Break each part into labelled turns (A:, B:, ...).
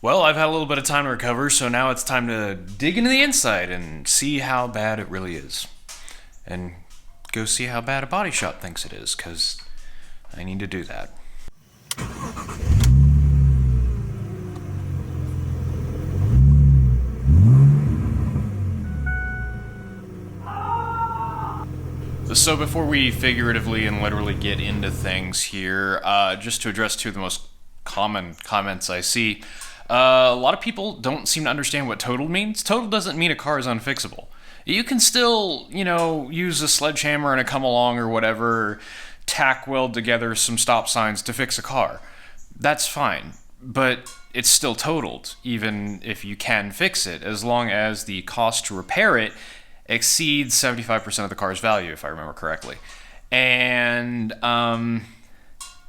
A: Well, I've had a little bit of time to recover, so now it's time to dig into the inside and see how bad it really is. And go see how bad a body shop thinks it is, because I need to do that. So before we figuratively and literally get into things here, just to address two of the most common comments I see, a lot of people don't seem to understand what totaled means. Total doesn't mean a car is unfixable. You can still, use a sledgehammer and a come along or whatever, tack weld together some stop signs to fix a car. That's fine, but it's still totaled, even if you can fix it, as long as the cost to repair it exceeds 75% of the car's value, if I remember correctly. And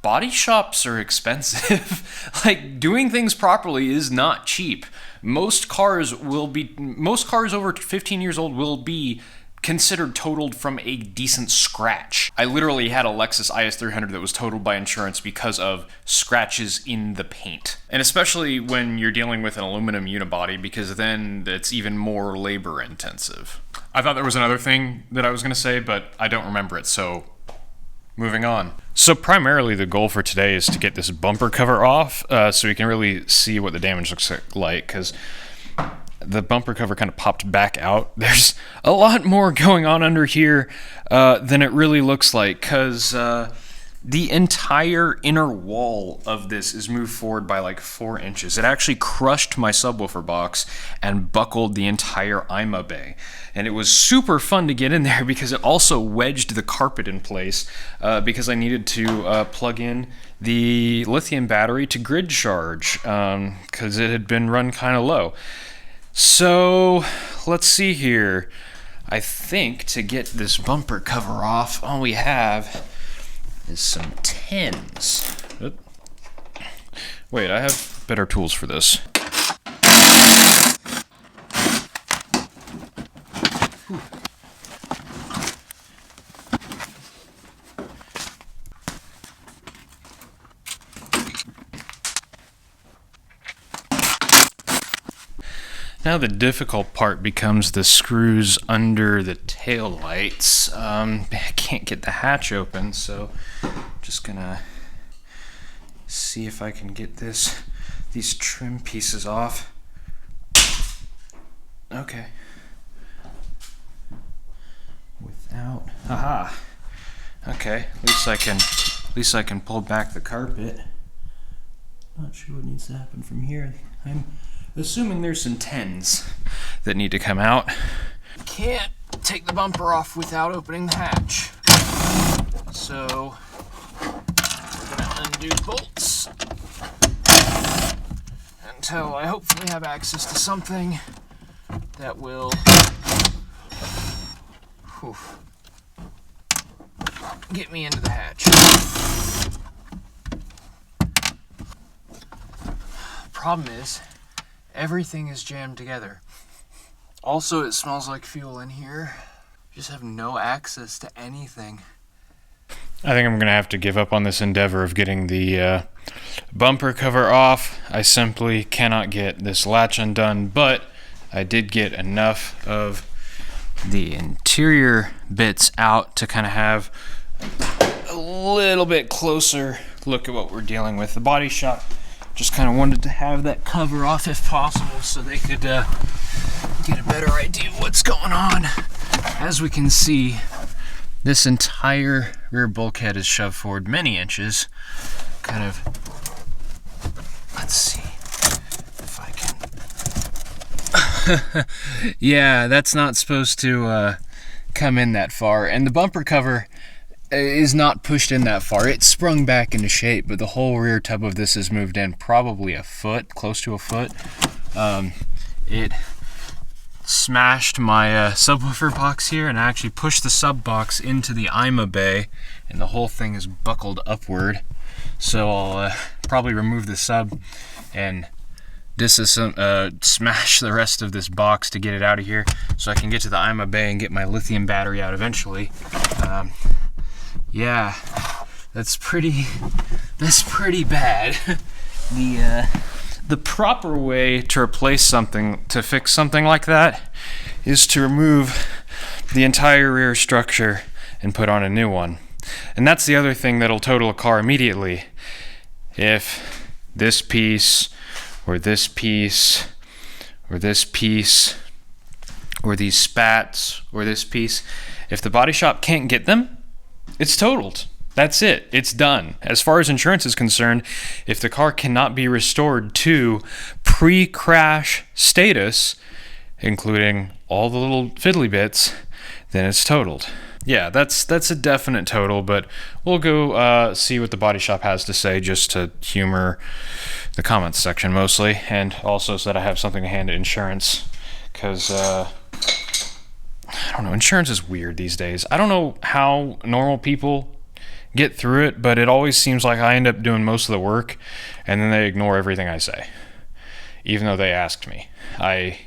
A: body shops are expensive. Like, doing things properly is not cheap. Most cars over 15 years old will be considered totaled from a decent scratch. I literally had a Lexus IS300 that was totaled by insurance because of scratches in the paint. And especially when you're dealing with an aluminum unibody, because then it's even more labor intensive. I thought there was another thing that I was going to say, but I don't remember it, so moving on. So primarily the goal for today is to get this bumper cover off so we can really see what the damage looks like, because the bumper cover kind of popped back out. There's a lot more going on under here than it really looks like, because the entire inner wall of this is moved forward by like 4 inches. It actually crushed my subwoofer box and buckled the entire IMA bay. And it was super fun to get in there because it also wedged the carpet in place because I needed to plug in the lithium battery to grid charge because it had been run kind of low. So let's see here. I think to get this bumper cover off, all we have is some tins. Wait, I have better tools for this. Now the difficult part becomes the screws under the tail lights. I can't get the hatch open, so I'm just gonna see if I can get these trim pieces off. Okay. Without, aha. Okay, at least I can pull back the carpet. Not sure what needs to happen from here. I'm assuming there's some tens that need to come out. Can't take the bumper off without opening the hatch. So we're gonna undo bolts until I hopefully have access to something that will get me into the hatch. Problem is, everything is jammed together. Also, it smells like fuel in here. Just have no access to anything. I think I'm gonna have to give up on this endeavor of getting the bumper cover off. I simply cannot get this latch undone, but I did get enough of the interior bits out to kind of have a little bit closer look at what we're dealing with. The body shop just kind of wanted to have that cover off if possible so they could get a better idea of what's going on. As we can see, this entire rear bulkhead is shoved forward many inches. Kind of, let's see if I can. Yeah, that's not supposed to come in that far. And the bumper cover is not pushed in that far. It sprung back into shape, but the whole rear tub of this is moved in probably a foot, close to a foot. It smashed my subwoofer box here and I actually pushed the sub box into the IMA bay, and the whole thing is buckled upward. So I'll probably remove the sub and smash the rest of this box to get it out of here so I can get to the IMA bay and get my lithium battery out eventually. Yeah, that's pretty bad. The proper way to replace something, to fix something like that, is to remove the entire rear structure and put on a new one. And that's the other thing that'll total a car immediately. If this piece, or this piece, or this piece, or these spats, or this piece, if the body shop can't get them, it's totaled. That's it. It's done. As far as insurance is concerned, if the car cannot be restored to pre-crash status, including all the little fiddly bits, then it's totaled. Yeah, that's a definite total, but we'll go see what the body shop has to say, just to humor the comments section mostly, and also so that I have something to hand to insurance, because I don't know, insurance is weird these days. I don't know how normal people get through it, but it always seems like I end up doing most of the work, and then they ignore everything I say, even though they asked me. I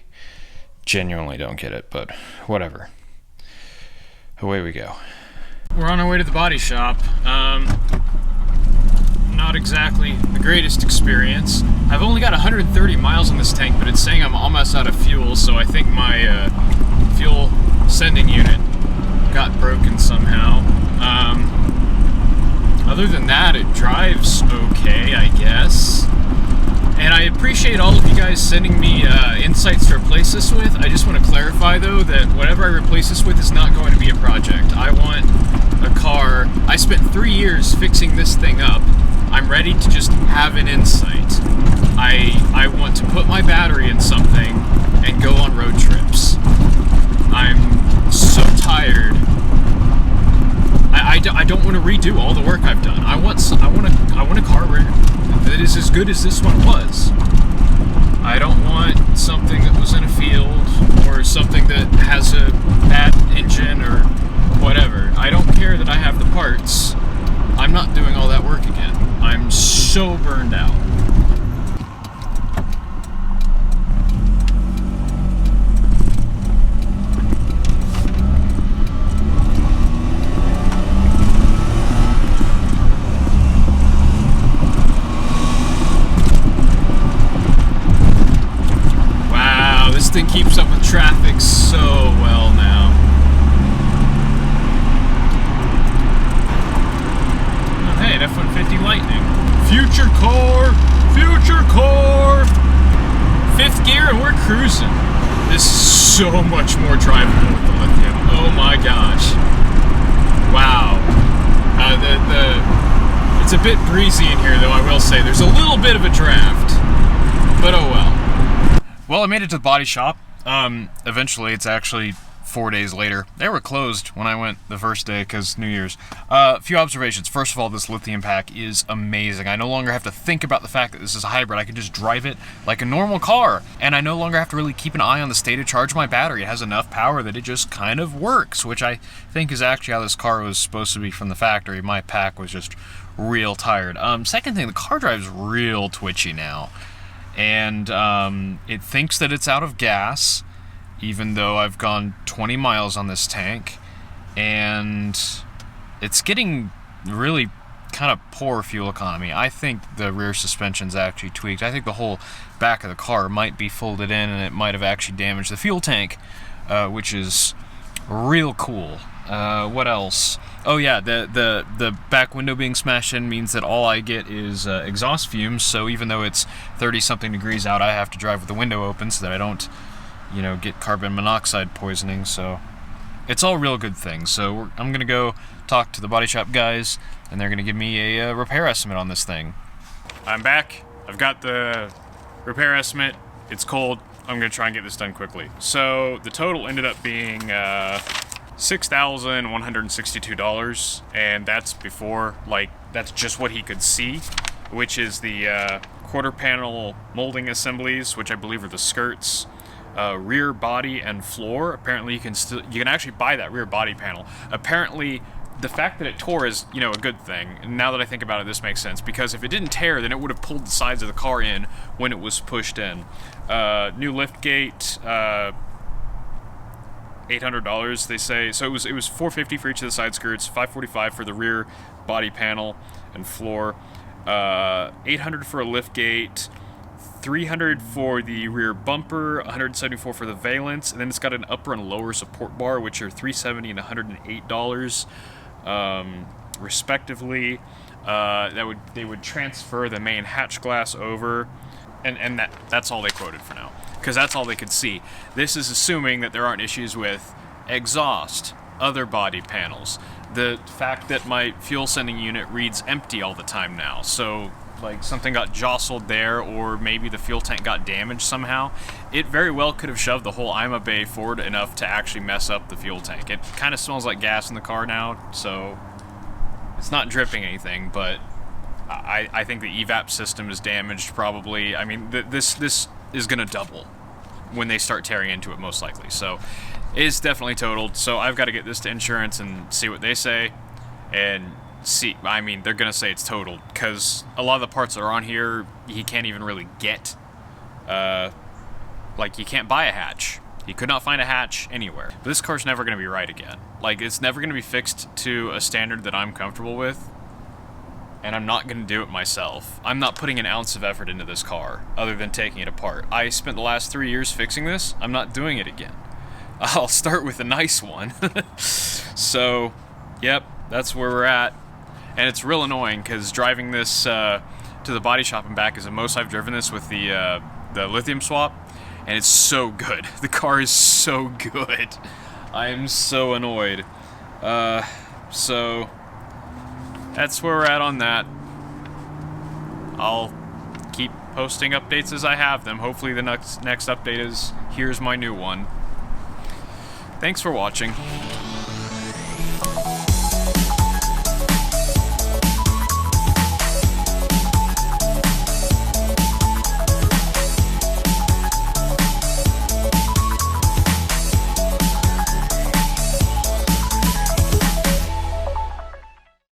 A: genuinely don't get it, but whatever. Away we go. We're on our way to the body shop. Not exactly the greatest experience. I've only got 130 miles on this tank, but it's saying I'm almost out of fuel, so I think my fuel sending unit got broken somehow. Other than that, it drives okay, I guess. And I appreciate all of you guys sending me insights to replace this with. I just want to clarify, though, that whatever I replace this with is not going to be a project. I want a car. I spent 3 years fixing this thing up. I'm ready to just have an insight. I want to put my battery in something and go on road trips. I'm so tired. I don't want to redo all the work I've done. I want a car that is as good as this one was. I don't want something that was in a field or something that has a bad engine or whatever. I don't care that I have the parts. I'm not doing all that work again. I'm so burned out. This thing keeps up with traffic so well now. Oh, hey, an F-150 Lightning. Future car! Future car! 5th gear and we're cruising. This is so much more drivable with the lithium. Oh my gosh. Wow. It's a bit breezy in here, though, I will say. There's a little bit of a draft. But oh well. Well, I made it to the body shop. Eventually, it's actually 4 days later. They were closed when I went the first day because New Year's. A few observations. First of all, this lithium pack is amazing. I no longer have to think about the fact that this is a hybrid. I can just drive it like a normal car. And I no longer have to really keep an eye on the state of charge of my battery. It has enough power that it just kind of works, which I think is actually how this car was supposed to be from the factory. My pack was just real tired. Second thing, the car drives real twitchy now. And it thinks that it's out of gas, even though I've gone 20 miles on this tank, and it's getting really kind of poor fuel economy. I think the rear suspension's actually tweaked. I think the whole back of the car might be folded in, and it might have actually damaged the fuel tank, which is real cool. What else? Oh yeah, the back window being smashed in means that all I get is exhaust fumes, so even though it's 30-something degrees out, I have to drive with the window open so that I don't, get carbon monoxide poisoning, so it's all real good things. So I'm going to go talk to the body shop guys, and they're going to give me a repair estimate on this thing. I'm back. I've got the repair estimate. It's cold. I'm going to try and get this done quickly. So the total ended up being $6,162, and that's before, that's just what he could see, which is the quarter panel molding assemblies, which I believe are the skirts, rear body and floor. Apparently you can actually buy that rear body panel. Apparently the fact that it tore is, a good thing. And now that I think about it, this makes sense, because if it didn't tear, then it would have pulled the sides of the car in when it was pushed in. New lift gate, $800 they say. So it was $450 for each of the side skirts, $545 for the rear body panel and floor, $800 for a lift gate, $300 for the rear bumper, $174 for the valence, and then it's got an upper and lower support bar, which are $370 and $108, respectively. They would transfer the main hatch glass over, and that's all they quoted for now, because that's all they could see. This is assuming that there aren't issues with exhaust, other body panels, the fact that my fuel sending unit reads empty all the time now, so like something got jostled there, or maybe the fuel tank got damaged somehow. It very well could have shoved the whole IMA bay forward enough to actually mess up the fuel tank. It kind of smells like gas in the car now, so it's not dripping anything, but I think the evap system is damaged probably. I mean, this is gonna double when they start tearing into it, most likely. So it's definitely totaled. So I've got to get this to insurance and see what they say, and see. I mean, they're gonna say it's totaled because a lot of the parts that are on here he can't even really get. Like, you can't buy a hatch. He could not find a hatch anywhere. But this car's never gonna be right again. Like, it's never gonna be fixed to a standard that I'm comfortable with. And I'm not going to do it myself. I'm not putting an ounce of effort into this car, other than taking it apart. I spent the last 3 years fixing this. I'm not doing it again. I'll start with a nice one. So, yep, that's where we're at. And it's real annoying, because driving this to the body shop and back is the most I've driven this with the lithium swap. And it's so good. The car is so good. I am so annoyed. So that's where we're at on that. I'll keep posting updates as I have them. Hopefully the next update is, here's my new one. Thanks for watching.